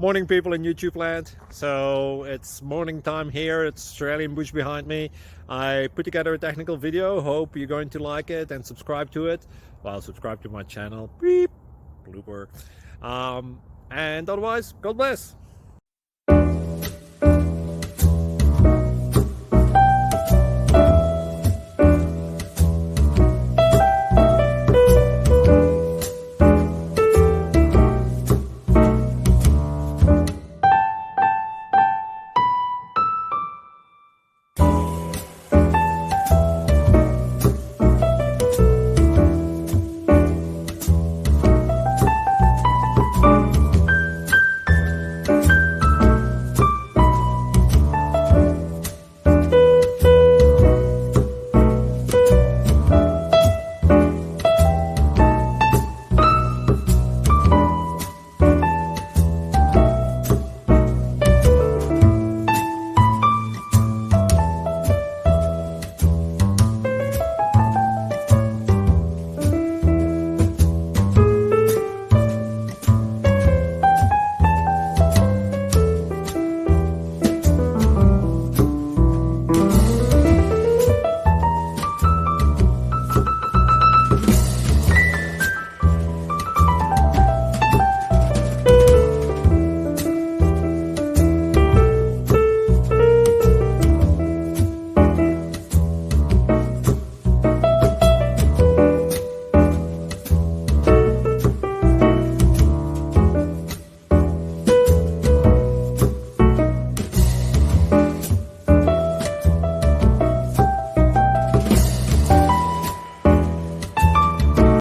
Morning people in YouTube land. So it's morning time here. It's Australian bush behind me. I put together a technical video. Hope you're going to like it and subscribe to it. Well, subscribe to my channel. Beep. Blooper. And otherwise, God bless.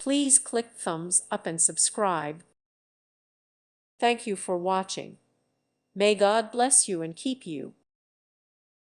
Please click thumbs up and subscribe. Thank you for watching. May God bless you and keep you.